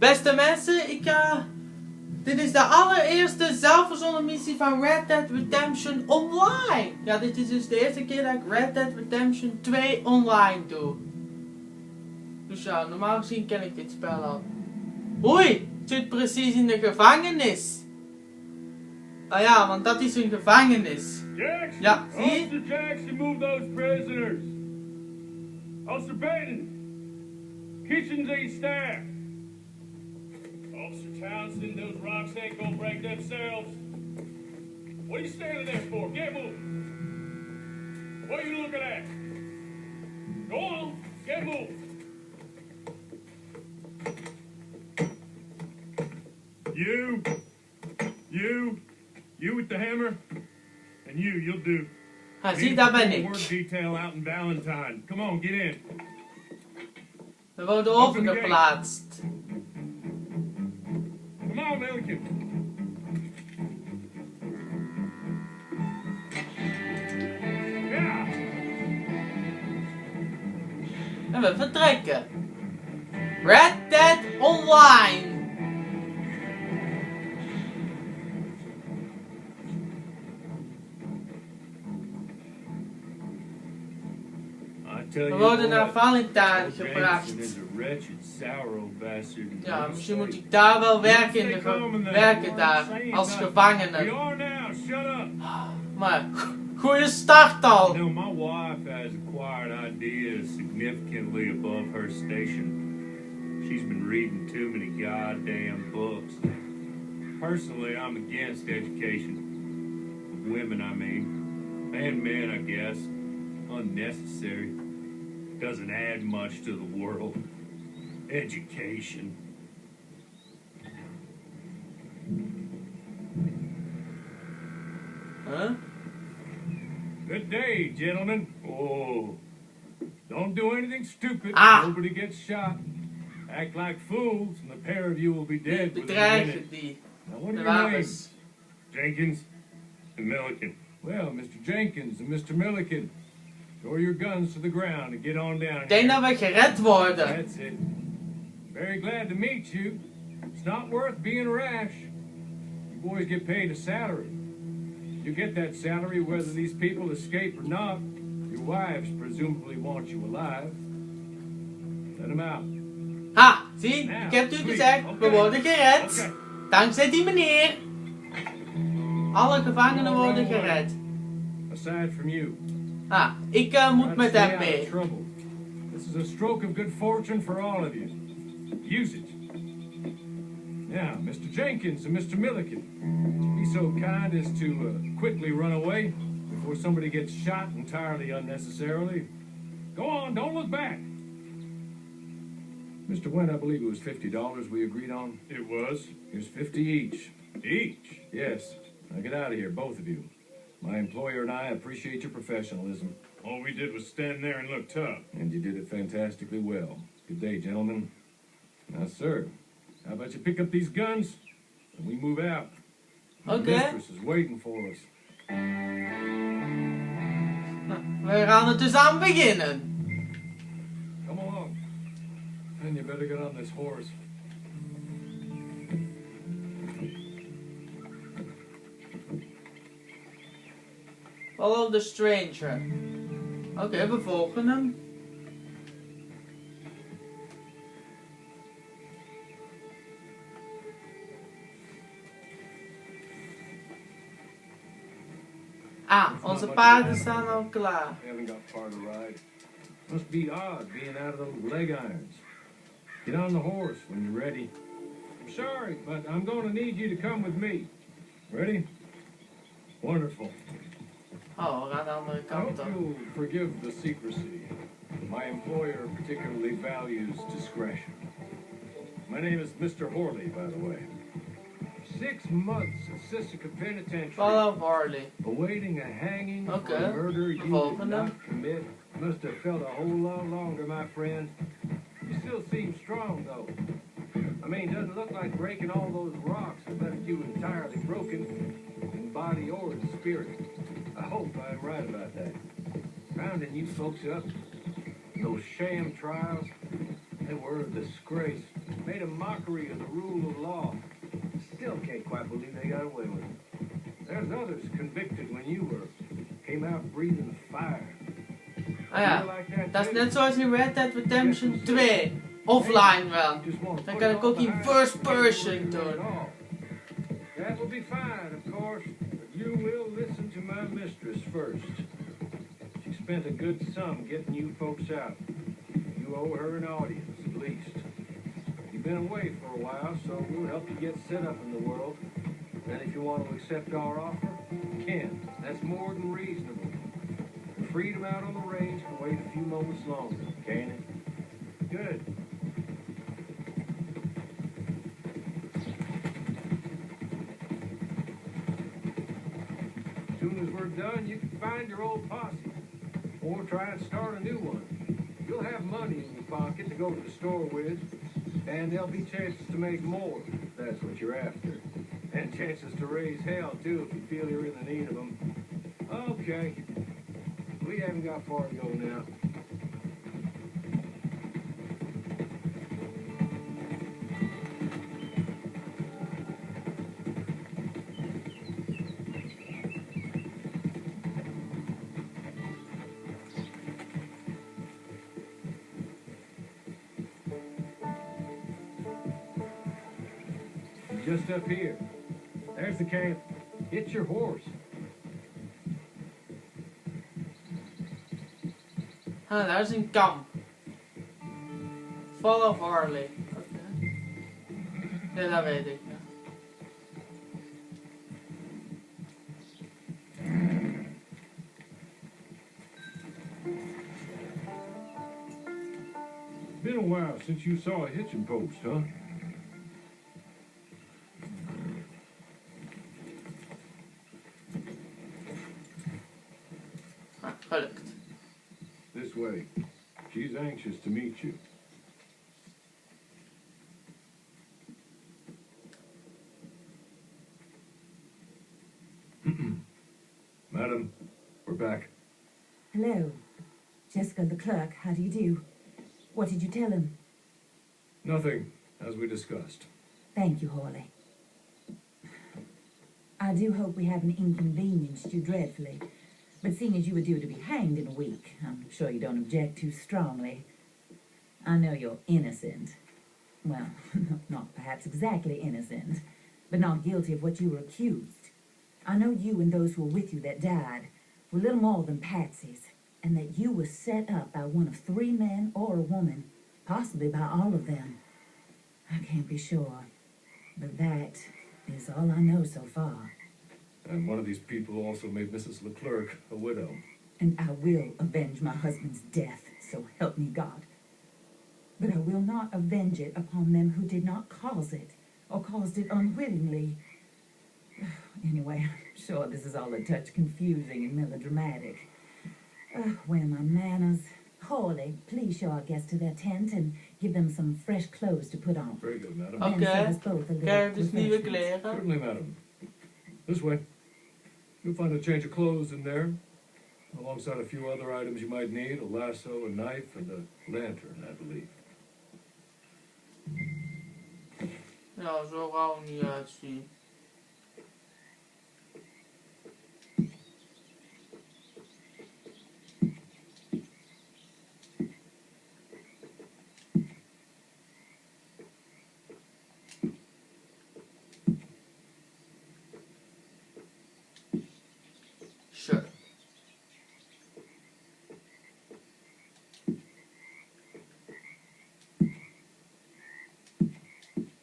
Beste mensen, dit is de allereerste zelfverzonnen missie van Red Dead Redemption Online. Ja, dit is dus de eerste keer dat ik Red Dead Redemption 2 online doe. Dus ja, normaal gezien ken ik dit spel al. Oei, het zit precies in de gevangenis. Ah ja, want dat is een gevangenis. Jackson, Ja, zie je? Officer Jackson, move those prisoners. Officer Baden, kitchen's a staff. Officer Townsend, those rocks ain't gonna break themselves. What are you standing there for? Get moving. What are you looking at? Go on, get moving. You with the hammer, and you'll do. Zie, daar ben ik. Work detail out in Valentine. Come on, get in. We worden overgeplaatst. Come on, Milliken. Ja. En we vertrekken. Red Dead Online. We worden naar Valentine gebracht. Ja, misschien moet ik daar wel werken, werken daar, als gevangene. Maar, goede start al. You know, my wife has acquired ideas significantly above her station. She's been reading too many goddamn books. Personally, I'm against education. Women, I mean. And men, I guess. Unnecessary. Doesn't add much to the world. Education. Huh? Good day, gentlemen. Oh, don't do anything stupid. Nobody gets shot. Act like fools, and the pair of you will be dead within a minute. Now, what are your names? Jenkins and Milliken. Well, Mr. Jenkins and Mr. Milliken, throw your guns to the ground and get on down. Ik denk dat we gered worden. That's it. Very glad to meet you. It's not worth being rash. You boys get paid a salary. You get that salary whether these people escape or not. Your wives presumably want you alive. Let them out. Ha, zie, ik heb u gezegd, we worden gered. Dankzij die meneer. Alle gevangenen worden gered. Aside from you. Ah, ik moet met hem mee. This is a stroke of good fortune for all of you. Use it. Now, Mr. Jenkins and Mr. Milliken, be so kind as to quickly run away before somebody gets shot entirely unnecessarily. Go on, don't look back. Mr. Wynn, I believe it was $50 we agreed on. It was. Here's 50 each. Each? Yes. Now get out of here, both of you. My employer and I appreciate your professionalism. All we did was stand there and look tough. And you did it fantastically well. Good day, gentlemen. Now, sir, how about you pick up these guns and we move out? The mistress is waiting for us. We gaan er dus aan beginnen. Come along. And you better get on this horse. Follow the stranger. Oké, we volgen hem. Ah, onze paarden staan al klaar. Haven't got far to ride. Must be odd being out of those leg irons. Get on the horse when you're ready. I'm sorry, but I'm going to need you to come with me. Ready? Wonderful. Oh, we gaan de andere kant op. I hope you'll forgive the secrecy. My employer particularly values discretion. My name is Mr. Horley, by the way. 6 months at Sissica Penitentiary. Follow Horley. Awaiting a hanging for a murder you did not commit. Must have felt a whole lot longer, my friend. You still seem strong, though. I mean, doesn't look like breaking all those rocks that left you entirely broken in body or in spirit. I hope I'm right about that. Rounding you folks up, those sham trials, they were a disgrace. made a mockery of the rule of law. Still can't quite believe they got away with it. There's others convicted when you were. Came out breathing fire. Ah ja, dat is net zoals in Red Dead Redemption 2. Offline wel. Dan kan ik ook in first person doen. That will be fine, of course, but you will listen to my mistress first. She spent a good sum getting you folks out. You owe her an audience, at least. You've been away for a while, so we'll help you get set up in the world. And if you want to accept our offer, you can. That's more than reasonable. The freedom out on the range can wait a few moments longer, can't it? Good. As soon as we're done, you can find your old posse. Or try and start a new one. You'll have money in your pocket to go to the store with, and there'll be chances to make more, if that's what you're after. And chances to raise hell, too, if you feel you're in the need of them. Okay. We haven't got far to go now. Just up here. There's the camp. Get your horse. Ah, daar is een kamp. Follow Harley. Oké. Ja, dat weet ik. Ja. Been a while since you saw a hitching post, huh? Gelukt. This way. She's anxious to meet you. Madam, we're back. Hello. Jessica the clerk, how do you do? What did you tell him? Nothing, as we discussed. Thank you, Hawley. I do hope we haven't inconvenienced you dreadfully. But seeing as you were due to be hanged in a week, I'm sure you don't object too strongly. I know you're innocent. Well, not perhaps exactly innocent, but not guilty of what you were accused. I know you and those who were with you that died were little more than patsies, and that you were set up by one of 3 men or a woman, possibly by all of them. I can't be sure, but that is all I know so far. And one of these people also made Mrs. Leclerc a widow. And I will avenge my husband's death, so help me God. But I will not avenge it upon them who did not cause it, or caused it unwittingly. Anyway, I'm sure this is all a touch confusing and melodramatic. Where are my manners? Hawley, please show our guests to their tent and give them some fresh clothes to put on. Very good, madam. Oké. Kijk, dus nieuwe refreshments. kleren. Certainly, madam. This way. You'll find a change of clothes in there, alongside a few other items you might need, a lasso, a knife, and a lantern, I believe. Ja, zo rauw niet uitzien. Sure.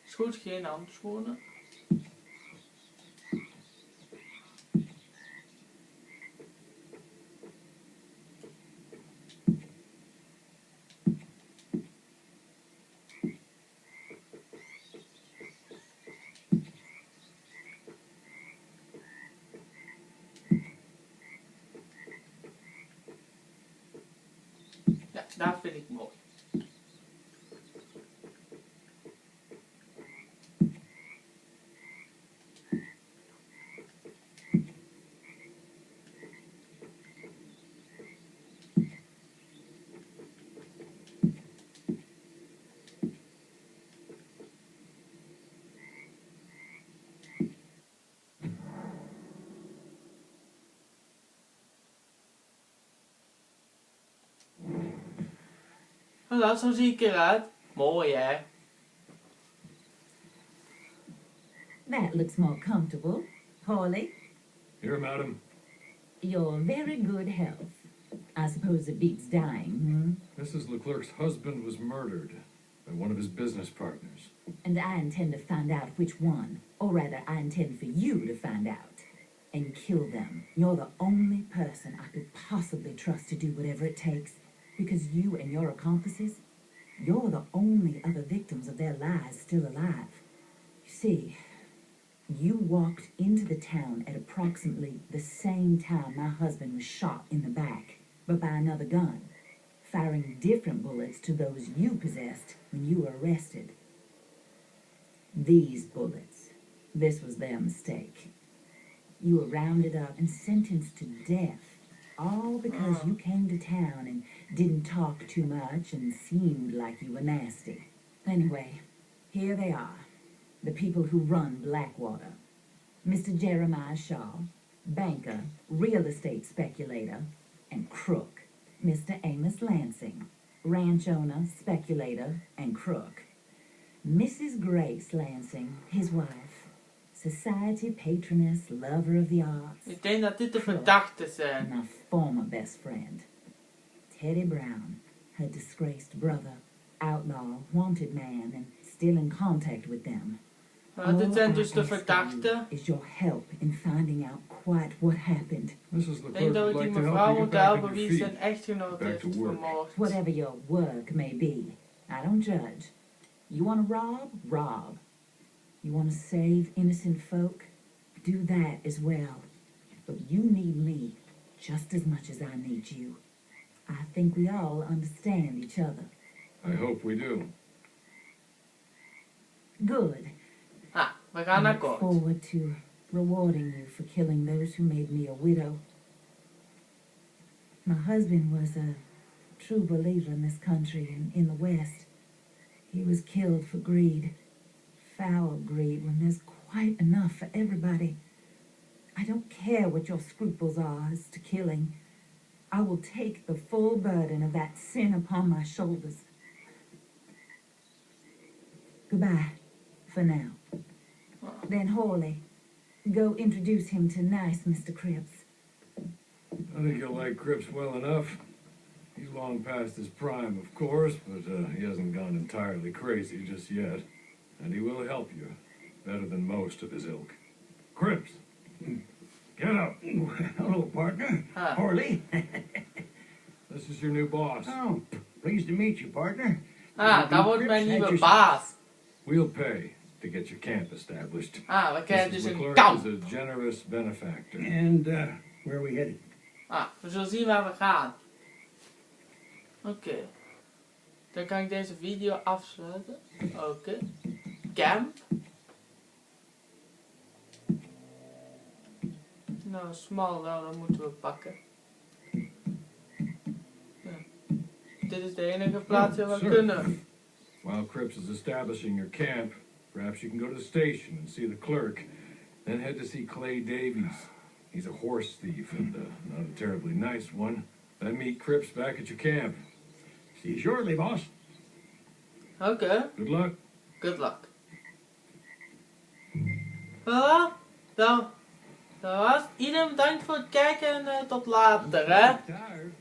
Is goed, geen handschoenen. Ja, daar vind ik mooi. Nou, zo zie ik eruit. Mooi, hè? That looks more comfortable. Hawley, Here, madam. you're very good health. I suppose it beats dying, hmm? Mrs. Leclerc's husband was murdered by one of his business partners. And I intend to find out which one. Or rather, I intend for you to find out. And kill them. You're the only person I could possibly trust to do whatever it takes. Because you and your accomplices, you're the only other victims of their lies still alive. You see, you walked into the town at approximately the same time my husband was shot in the back, but by another gun, firing different bullets to those you possessed when you were arrested. These bullets, this was their mistake. You were rounded up and sentenced to death, all because you came to town and didn't talk too much and seemed like you were nasty. Anyway, here they are, the people who run Blackwater. Mr. Jeremiah Shaw, banker, real estate speculator, and crook. Mr. Amos Lansing, ranch owner, speculator, and crook. Mrs. Grace Lansing, his wife, society patroness, lover of the arts. Ik denk dat dit de verdachten zijn. My former best friend, Teddy Brown, her disgraced brother, outlaw, wanted man, and still in contact with them. Maar dit zijn All dus I de ask verdachten. of you is your help in finding out quite what happened. Mrs. Ik Leclerc denk dat would we die like to help mevrouw you get moeten back on helpen your wie zijn feet. echtgenoot Back to heeft work. vermoord. Whatever your work may be, I don't judge. You want to rob? Rob. You want to save innocent folk? Do that as well. But you need me just as much as I need you. I think we all understand each other. I hope we do. Good. Ah, we gaan I look akkoord. forward to rewarding you for killing those who made me a widow. My husband was a true believer in this country and in the West. He was killed for greed. Foul greed when there's quite enough for everybody. I don't care what your scruples are as to killing. I will take the full burden of that sin upon my shoulders. Goodbye, for now. Then Hawley, go introduce him to nice Mr. Cripps. I think you'll like Cripps well enough. He's long past his prime, of course, but he hasn't gone entirely crazy just yet. And he will help you better than most of his ilk. Cripps, get up. Hello, partner. Ah. Hawley. This is your new boss. Oh, pleased to meet you, partner. Ah, dat wordt mijn Cripps, nieuwe had baas. We'll pay to get your camp established. Ah, we krijgen Mrs. dus een Leclerc kamp. is a generous benefactor. And where are we headed? Ah, we zullen zien waar we gaan. Oké. Dan kan ik deze video afsluiten. Oké. Camp. Nou, small wel, dat moeten we pakken. Ja. Dit is de enige plaats waar we Sir. kunnen. While Cripps is establishing your camp, perhaps you can go to the station and see the clerk. Then head to see Clay Davies. He's a horse thief and not a terribly nice one. Then meet Cripps back at your camp. See you shortly, boss. Oké. Good luck. Good luck. Voilà. Dat was het. Iedereen bedankt voor het kijken en tot later, hè. Tired.